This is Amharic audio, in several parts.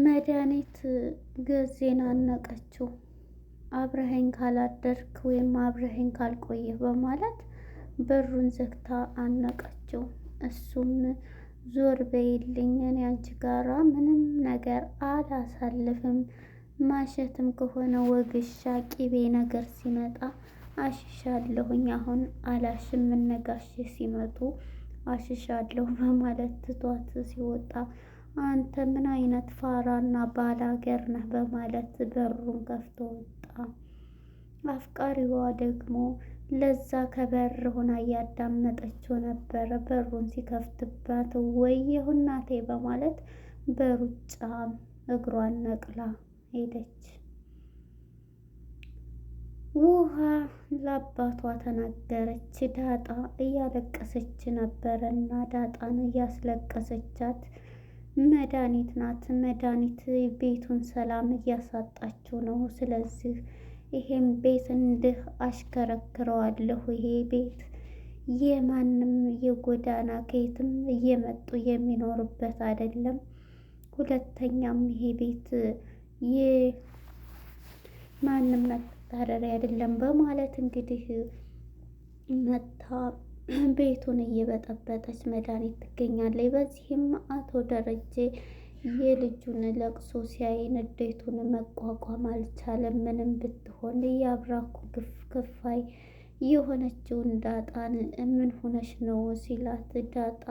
መድኃኒት ገዜን አነቀችው። አብረኸኝ ካላደርክ ወይም አብረኸኝ ካልቆየህ በማለት በሩን ዘግታ አነቀችው። እሱም ዞር በይልኝ፣ እኔ አንቺ ጋራ ምንም ነገር አላሳልፍም። ማሸትም ከሆነ ወግሻ ቂቤ ነገር ሲመጣ አሽሻለሁኝ። አሁን አላሽም፣ እነጋሽ ሲመጡ አሽሻለሁ በማለት ትቷት ሲወጣ አንተ ምን አይነት ፋራና ባላገር ነህ በማለት በሩን ከፍቶ ወጣ። አፍቃሪዋ ደግሞ ለዛ ከበር ሆና እያዳመጠችው ነበረ። በሩን ሲከፍትባት ወየሁ እናቴ በማለት በሩጫ እግሯን ነቅላ ሄደች። ውሃ ለአባቷ ተናገረች። ዳጣ እያለቀሰች ነበረና ዳጣን እያስለቀሰቻት መድኃኒት ናት። መድኃኒት ቤቱን ሰላም እያሳጣችው ነው። ስለዚህ ይሄን ቤት እንድህ አሽከረክረዋለሁ። ይሄ ቤት የማንም የጎዳና ከየትም እየመጡ የሚኖርበት አይደለም። ሁለተኛም ይሄ ቤት የማንም መተዳደሪያ አይደለም በማለት እንግዲህ መታ ቤቱን እየበጠበጠች መድኃኒት ትገኛለች። በዚህም አቶ ደረጀ የልጁን ለቅሶ ሲያይ ንዴቱን መቋቋም አልቻለም። ምንም ብትሆን የአብራኩ ክፋይ የሆነችውን ዳጣን ምን ሆነሽ ነው ሲላት፣ ዳጣ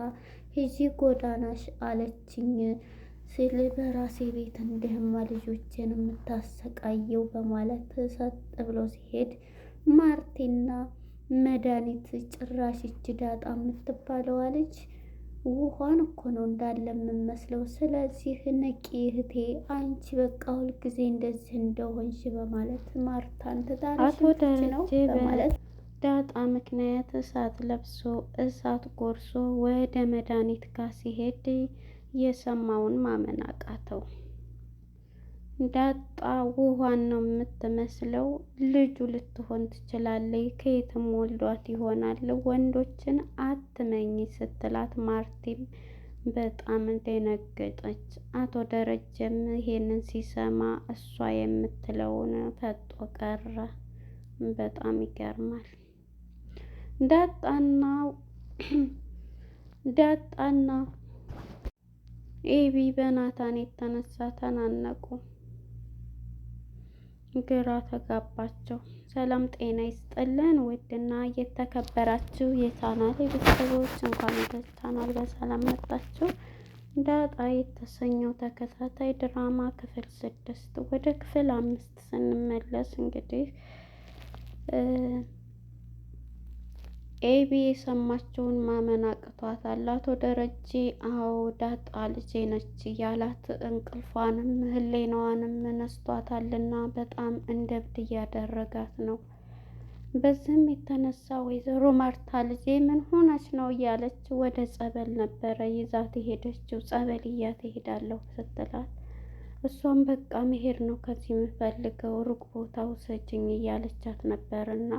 ሂጂ ጎዳናሽ አለችኝ ሲል በራሴ ቤት እንዲህማ ልጆችን የምታሰቃየው በማለት ሰጥ ብሎ ሲሄድ ማርቴና መድኃኒት ጭራሽ እጅ ዳጣ የምትባለዋ ልጅ ውሃን እኮ ነው እንዳለ የምመስለው። ስለዚህ ንቂ እህቴ፣ አንቺ በቃ ሁልጊዜ እንደዚህ እንደሆንሽ በማለት ማርታን ትዳርሽ ነው በማለት ዳጣ ምክንያት እሳት ለብሶ እሳት ጎርሶ ወደ መድኃኒት ጋር ሲሄድ የሰማውን ማመን አቃተው። ዳጣ ውሃን ነው የምትመስለው። ልጁ ልትሆን ትችላለች። ከየትም ወልዷት ይሆናል። ወንዶችን አትመኝ ስትላት ማርቲም በጣም ደነገጠች። አቶ ደረጀም ይሄንን ሲሰማ እሷ የምትለውን ፈጦ ቀረ። በጣም ይገርማል። ዳጣና ኤቢ በናታን የተነሳ ተናነቁ። ግራ ተጋባቸው። ሰላም ጤና ይስጥልን ውድና የተከበራችሁ የቻናል ቤተሰቦች እንኳን ወደ ቻናል በሰላም መጣችሁ። ዳጣ የተሰኘው ተከታታይ ድራማ ክፍል 6 ወደ ክፍል 5 ስንመለስ እንግዲህ ኤቢ የሰማችውን ማመን አቅቷታል። አቶ ደረጀ አዎ ዳጣ ልጄ ነች እያላት እንቅልፏንም ህሌናዋንም ነስቷታልና በጣም እንደ እብድ እያደረጋት ነው። በዚህም የተነሳ ወይዘሮ ማርታ ልጄ ምን ሆነች ነው እያለች ወደ ጸበል ነበረ ይዛት የሄደችው። ጸበል እያት እሄዳለሁ ስትላት እሷም በቃ መሄድ ነው ከዚህ የምፈልገው ሩቅ ቦታ ውሰጅኝ እያለቻት ነበርና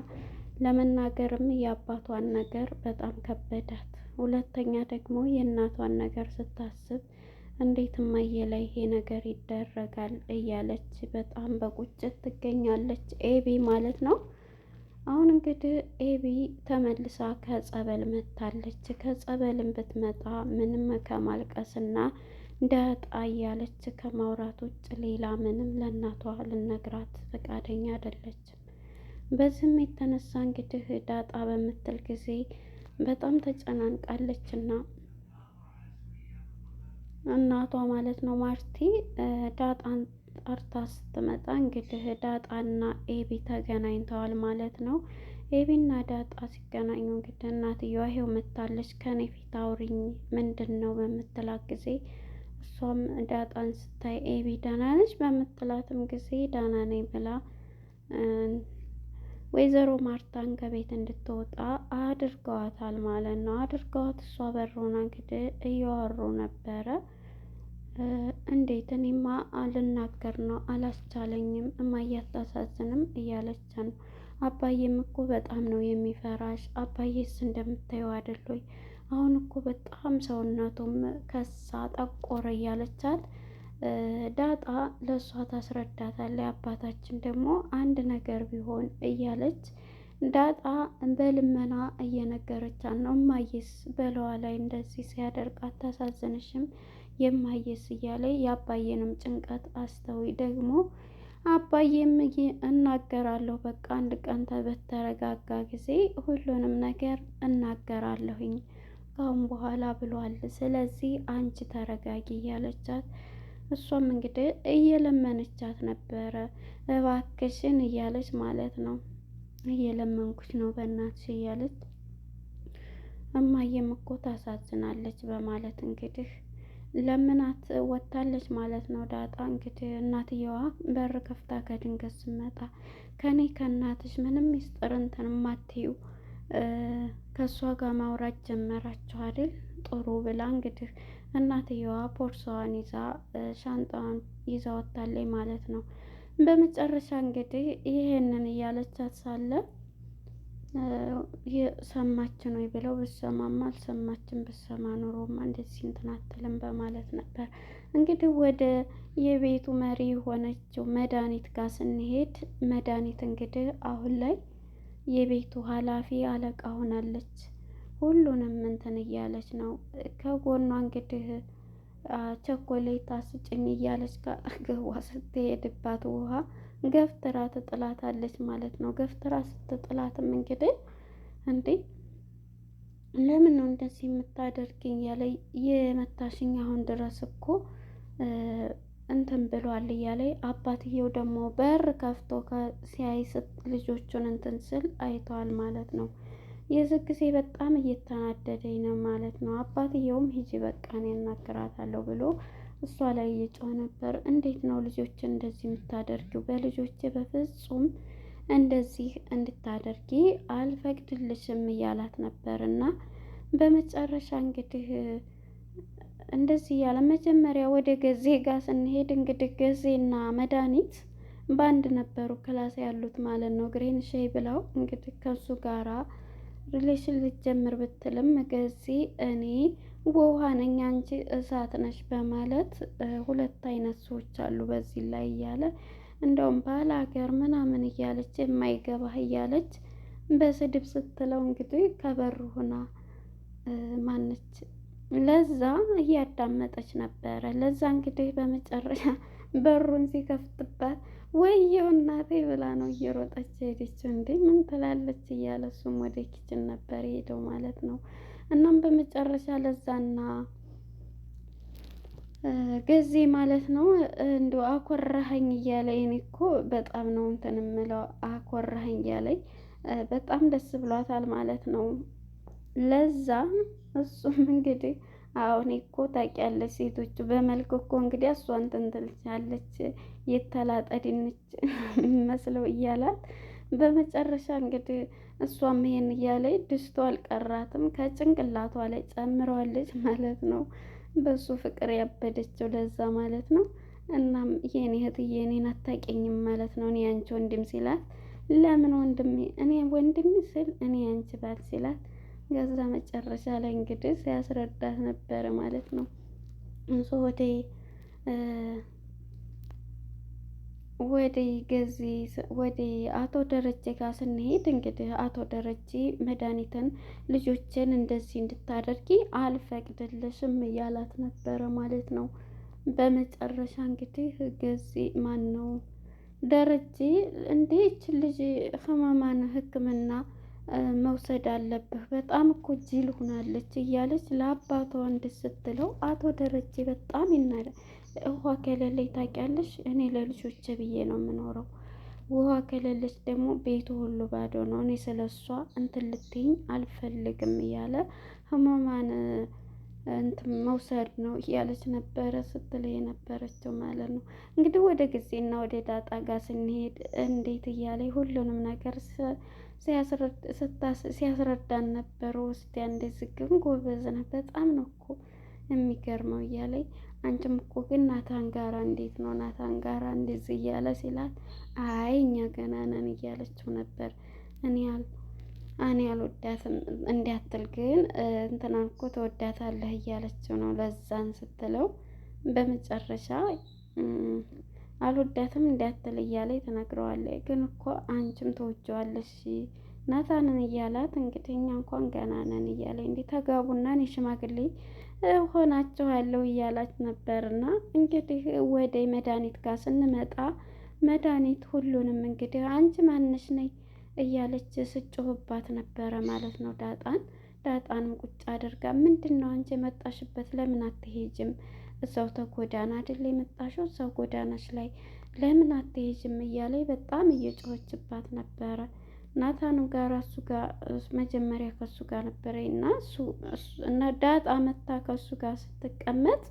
ለመናገርም የአባቷን ነገር በጣም ከበዳት። ሁለተኛ ደግሞ የእናቷን ነገር ስታስብ እንዴት እማዬ ላይ ይሄ ነገር ይደረጋል እያለች በጣም በቁጭት ትገኛለች። ኤቢ ማለት ነው። አሁን እንግዲህ ኤቢ ተመልሳ ከጸበል መታለች። ከጸበልም ብትመጣ ምንም ከማልቀስና ዳጣ እያለች ከማውራት ውጭ ሌላ ምንም ለእናቷ ልነግራት ፈቃደኛ አይደለችም። በዚህም የተነሳ እንግዲህ ዳጣ በምትል ጊዜ በጣም ተጨናንቃለች እና እናቷ ማለት ነው ማርቲ ዳጣን ጠርታ ስትመጣ እንግዲህ ዳጣና ኤቢ ተገናኝተዋል ማለት ነው። ኤቢና ዳጣ ሲገናኙ እንግዲህ እናትየዋ ይሄው መታለች ከኔ ፊት አውሪኝ ምንድን ነው በምትላት ጊዜ እሷም ዳጣን ስታይ ኤቢ ደህና ነች በምትላትም ጊዜ ደህና ነኝ ብላ ወይዘሮ ማርታን ከቤት እንድትወጣ አድርገዋታል ማለት ነው። አድርገዋት እሷ በሩን እንግዲህ እያወሩ ነበረ። እንዴት እኔማ አልናገር ነው አላስቻለኝም፣ እማዬ አታሳዝንም እያለች ነው። አባዬም እኮ በጣም ነው የሚፈራሽ፣ አባዬስ እንደምታየው አይደል ወይ? አሁን እኮ በጣም ሰውነቱም ከሳ ጠቆረ እያለቻት ዳጣ ለእሷ ታስረዳታለች። አባታችን ደግሞ አንድ ነገር ቢሆን እያለች ዳጣ በልመና እየነገረቻት ነው። እማዬስ በለዋ ላይ እንደዚህ ሲያደርግ አታሳዝንሽም? የማዬስ እያለ የአባዬንም ጭንቀት አስተዊ ደግሞ አባዬም እናገራለሁ በቃ አንድ ቀን በተረጋጋ ጊዜ ሁሉንም ነገር እናገራለሁኝ ካሁን በኋላ ብሏል። ስለዚህ አንቺ ተረጋጊ እያለቻት እሷም እንግዲህ እየለመነቻት ነበረ። እባክሽን እያለች ማለት ነው። እየለመንኩሽ ነው በእናትሽ እያለች እማዬም እኮ ታሳዝናለች በማለት እንግዲህ ለምናት ወጥታለች ማለት ነው። ዳጣ እንግዲህ እናትየዋ በር ከፍታ ከድንገት ስመጣ ከኔ ከእናትሽ ምንም ሚስጥር እንትን ማትዩ ከእሷ ጋር ማውራት ጀመራችሁ አይደል? ጥሩ ብላ እንግዲህ እናትየዋ ቦርሳዋን ይዛ ሻንጣዋን ይዛ ወጥታለች ማለት ነው። በመጨረሻ እንግዲህ ይሄንን እያለቻት ሳለ ሰማችን ወይ ብለው ብሰማማ አልሰማችን ብሰማ ኑሮማ እንደዚህ እንትን አትልም በማለት ነበር። እንግዲህ ወደ የቤቱ መሪ የሆነችው መድኃኒት ጋር ስንሄድ መድኃኒት እንግዲህ አሁን ላይ የቤቱ ኃላፊ አለቃ ሆናለች። ሁሉንም እንትን እያለች ነው። ከጎኗ እንግዲህ ቸኮሌት አስጭኝ እያለች ከአጠገቧ ስትሄድባት ውሃ ገፍትራ ትጥላታለች ማለት ነው። ገፍትራ ስትጥላትም እንግዲህ እንዴ ለምን ነው እንደዚህ የምታደርግኝ? ያለ የመታሽኝ አሁን ድረስ እኮ እንትን ብሏል እያለ አባትየው ደግሞ በር ከፍቶ ሲያይ ልጆቹን እንትን ስል አይተዋል ማለት ነው። የዚህ ጊዜ በጣም እየተናደደኝ ነው ማለት ነው። አባትየውም ሂጂ በቃ እኔ እናግራታለሁ ብሎ እሷ ላይ እየጮኸ ነበር። እንዴት ነው ልጆችን እንደዚህ የምታደርጊው? በልጆቼ በፍጹም እንደዚህ እንድታደርጊ አልፈቅድልሽም እያላት ነበር። እና በመጨረሻ እንግዲህ እንደዚህ እያለ መጀመሪያ ወደ ገዜ ጋር ስንሄድ እንግዲህ ገዜና መድኃኒት በአንድ ነበሩ ክላስ ያሉት ማለት ነው። ግሬን ሻይ ብለው እንግዲህ ከሱ ጋራ ሪሌሽን ልትጀምር ብትልም ገዜ እኔ ውሃ ነኝ አንቺ እሳት ነሽ በማለት ሁለት አይነት ሰዎች አሉ በዚህ ላይ እያለ እንደውም ባለ ሀገር ምናምን እያለች የማይገባህ እያለች በስድብ ስትለው እንግዲህ ከበሩ ሆና ማነች ለዛ እያዳመጠች ነበረ። ለዛ እንግዲህ በመጨረሻ በሩን ሲከፍትባት ወየው እናቴ ብላ ነው እየሮጠች ሄደችው። እንዴ ምን ትላለች እያለ እሱም ወደ ኪችን ነበር ሄደው ማለት ነው። እናም በመጨረሻ ለዛና ገዜ ማለት ነው እንደው አኮራኸኝ እያለኝ እኔ እኮ በጣም ነው እንትን የምለው አኮራኸኝ እያለኝ በጣም ደስ ብሏታል ማለት ነው። ለዛ እሱም እንግዲህ አሁን እኮ ታውቂያለሽ ሴቶቹ በመልክ እኮ እንግዲህ እሷ እንትን ትልቻለች የተላጠ ድንች መስለው እያላት በመጨረሻ እንግዲህ እሷም ይሄን እያለች ድስቷ አልቀራትም ከጭንቅላቷ ላይ ጨምረዋለች ማለት ነው። በሱ ፍቅር ያበደችው ለዛ ማለት ነው። እናም የኔ እህትዬ እኔን አታውቂኝም ማለት ነው እኔ አንቺ ወንድም ሲላት ለምን ወንድሜ እኔ ወንድሜ ስል እኔ አንቺ ባል ሲላት ከዛ መጨረሻ ላይ እንግዲህ ሲያስረዳት ነበረ ማለት ነው። እንሶ ወደ ገዜ ወደ አቶ ደረጀ ጋር ስንሄድ እንግዲህ አቶ ደረጀ መድኃኒትን ልጆችን እንደዚህ እንድታደርጊ አልፈቅድልሽም እያላት ነበረ ማለት ነው። በመጨረሻ እንግዲህ ገዜ ማን ነው ደረጀ እንዴ ይህችን ልጅ ህመማን ሕክምና መውሰድ አለብህ በጣም እኮ ጅል ሆናለች እያለች ለአባቷ ስትለው አቶ ደረጀ በጣም ውሃ ከሌለች ታውቂያለሽ እኔ ለልጆቼ ብዬ ነው የምኖረው። ውሃ ከሌለች ደግሞ ቤቱ ሁሉ ባዶ ነው። እኔ ስለሷ እንትን ልትይኝ አልፈልግም እያለ ህመማን እንትን መውሰድ ነው እያለች ነበረ ስትል የነበረችው ማለት ነው። እንግዲህ ወደ ጊዜና ወደ ዳጣ ጋር ስንሄድ እንዴት እያለ ሁሉንም ነገር ሲያስረዳን ነበረ። ውስጥ እንደዚህ ግን ጎበዝ ነህ በጣም ነው እኮ የሚገርመው እያለኝ አንቺም እኮ ግን ናታን ጋራ እንዴት ነው ናታን ጋራ እንደዚህ እያለ ሲላት አይ እኛ ገና ነን እያለችው ነበር። እኔ አልወዳትም እንዲያትል ግን እንትናን እኮ ተወዳታለህ እያለችው ነው ለዛን ስትለው በመጨረሻ አልወዳትም እንዳትል እያለች ትነግረዋለች። ግን እኮ አንቺም ተወጂዋለሽ ናታንን እያላት እንግዲህ እኛ እንኳን ገና ነን እያለ እንዲህ ተጋቡና እኔ ሽማግሌ ሆናችኋለሁ እያላች ነበርና እንግዲህ ወደ መድኃኒት ጋር ስንመጣ መድኃኒት ሁሉንም እንግዲህ አንቺ ማነሽ ነኝ እያለች ስጮህባት ነበረ ማለት ነው ዳጣንም ቁጭ አድርጋ ምንድን ነው አንቺ የመጣሽበት ለምን አትሄጅም እዛው ተጎዳና አይደል የመጣሽው እዛው ጎዳናሽ ላይ ለምን አትሄጅም እያለኝ በጣም እየጮኸችባት ነበረ። ናታንም ጋር እሱ ጋር መጀመሪያ ከሱ ጋር ነበረ እና ዳጣ መታ ከሱ ጋር ስትቀመጥ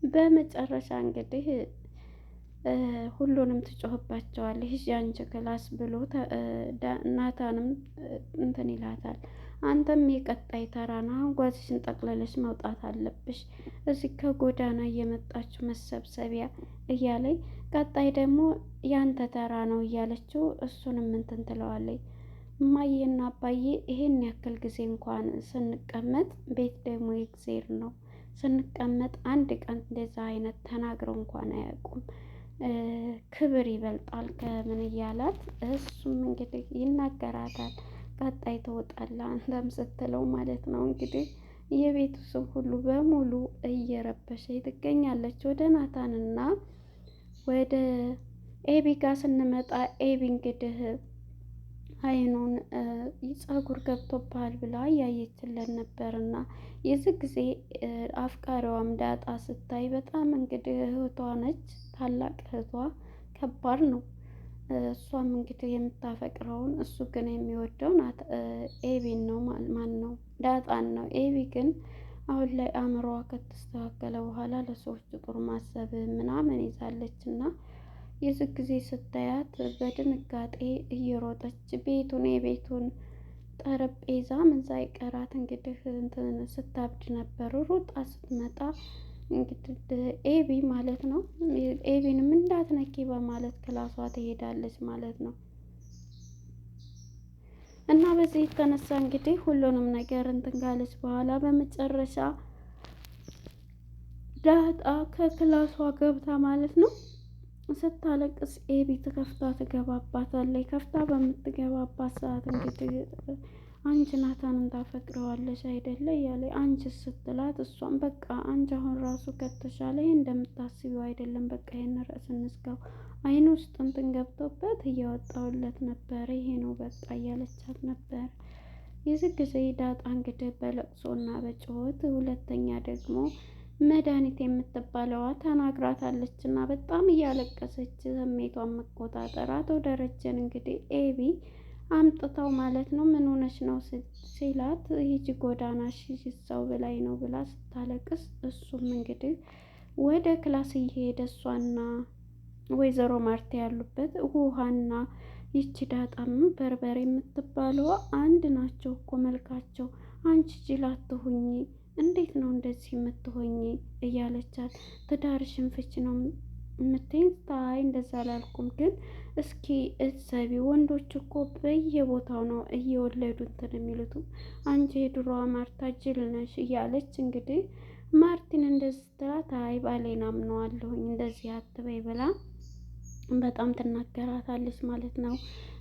በመጨረሻ እንግዲህ ሁሉንም ትጮህባቸዋለች። ሂጂ አንቺ ክላስ ብሎ ናታንም እንትን ይላታል። አንተም የቀጣይ ተራ ነው፣ አሁን ጓዝሽን ጠቅለለሽ መውጣት አለብሽ፣ እዚህ ከጎዳና እየመጣችሁ መሰብሰቢያ እያለኝ ቀጣይ ደግሞ ያንተ ተራ ነው እያለችው እሱንም እንትን ትለዋለች። እማዬና አባዬ ይሄን ያክል ጊዜ እንኳን ስንቀመጥ ቤት ደግሞ የእግዜር ነው ስንቀመጥ አንድ ቀን እንደዛ አይነት ተናግረው እንኳን አያውቁም። ክብር ይበልጣል ከምን እያላት እሱም እንግዲህ ይናገራታል። ቀጣይ ትወጣለህ አንተም ስትለው ማለት ነው። እንግዲህ የቤቱ ሰው ሁሉ በሙሉ እየረበሸ ትገኛለች። ወደ ናታንና ወደ ኤቢ ጋር ስንመጣ ኤቢ እንግዲህ አይኑን ፀጉር ገብቶብሃል ብላ እያየችለን ነበርና የዚህ ጊዜ አፍቃሪዋም ዳጣ ስታይ በጣም እንግዲህ እህቷ ነች፣ ታላቅ እህቷ ከባድ ነው። እሷም እንግዲህ የምታፈቅረውን እሱ ግን የሚወደው ኤቢን ነው ማን ነው ዳጣን ነው። ኤቢ ግን አሁን ላይ አእምሮዋ ከተስተካከለ በኋላ ለሰዎች ጥሩ ማሰብ ምናምን ይዛለች እና የዚህ ጊዜ ስታያት በድንጋጤ እየሮጠች የቤቱን ጠረጴዛ ምን ሳይቀራት እንግዲህ እንትን ስታብድ ነበር። ሩጣ ስትመጣ እንግዲህ ኤቢ ማለት ነው ኤቢንም እንዳትነኪ በማለት ክላሷ ትሄዳለች ማለት ነው። እና በዚህ የተነሳ እንግዲህ ሁሉንም ነገር እንትን ካለች በኋላ በመጨረሻ ዳጣ ከክላሷ ገብታ ማለት ነው ስታለቅስ ኤቢ ከፍታ ትገባባታለች። ከፍታ በምትገባባት ሰዓት እንግዲህ አንቺ ናታንን ታፈቅረዋለች አይደለ እያለ አንቺ ስትላት እሷም በቃ አንቺ አሁን ራሱ ከተሻለ ይሄ እንደምታስቢው አይደለም፣ በቃ ይሄን ርዕስ እንዝጋው፣ አይኑ ውስጥ እንትን ገብቶበት እያወጣውለት ነበረ፣ ይሄ ነው በቃ እያለቻት ነበር። የዚህ ጊዜ ዳጣ እንግዲህ በለቅሶና በጩኸት ሁለተኛ ደግሞ መድኃኒት የምትባለዋ ተናግራታለች እና በጣም እያለቀሰች ስሜቷን መቆጣጠር አቶ ደረጀን እንግዲህ ኤቢ አምጥተው ማለት ነው ምን ሆነሽ ነው ሲላት ሂጂ ጎዳናሽ ሂጂ ሰው በላይ ነው ብላ ስታለቅስ እሱም እንግዲህ ወደ ክላስ እየሄደ እሷና ወይዘሮ ማርታ ያሉበት ውሃና ይቺ ዳጣም በርበሬ የምትባለው አንድ ናቸው እኮ መልካቸው፣ አንቺ ጅል አትሁኚ፣ እንዴት ነው እንደዚህ የምትሆኚ እያለቻት ትዳርሽን ፍች ነው የምትይኝ? ታይ እንደዛ አላልኩም፣ ግን እስኪ እሰቢ ወንዶች እኮ በየቦታው ነው እየወለዱ እንትን የሚሉት፣ አንቺ የድሮዋ ማርታ ጅል ነሽ እያለች እንግዲህ ማርቲን እንደዚህ ስትላት አይ ባሌን አምነዋለሁኝ እንደዚህ አትበይ ብላ በጣም ትናገራታለች ማለት ነው።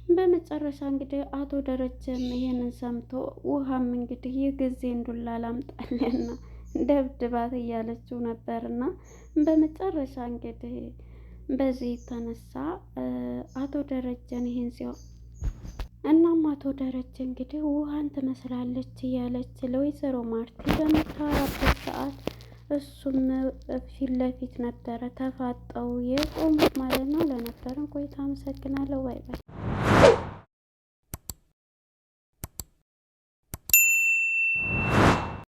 በመጨረሻ እንግዲህ አቶ ደረጀም ይሄንን ሰምቶ ውሃም እንግዲህ የጊዜ እንዱላ ላምጣልና ደብድባት እያለችው ነበርና በመጨረሻ እንግዲህ በዚህ የተነሳ አቶ ደረጀን ይሄን ሲሆን እናም አቶ ደረጀ እንግዲህ ውሃን ትመስላለች እያለች ለወይዘሮ ማርቲ በምታወራበት ሰዓት እሱም ፊት ለፊት ነበረ ተፋጠው የቆሙት ማለት ነው። ለነበረን ቆይታ አመሰግናለሁ። ባይ ባይ።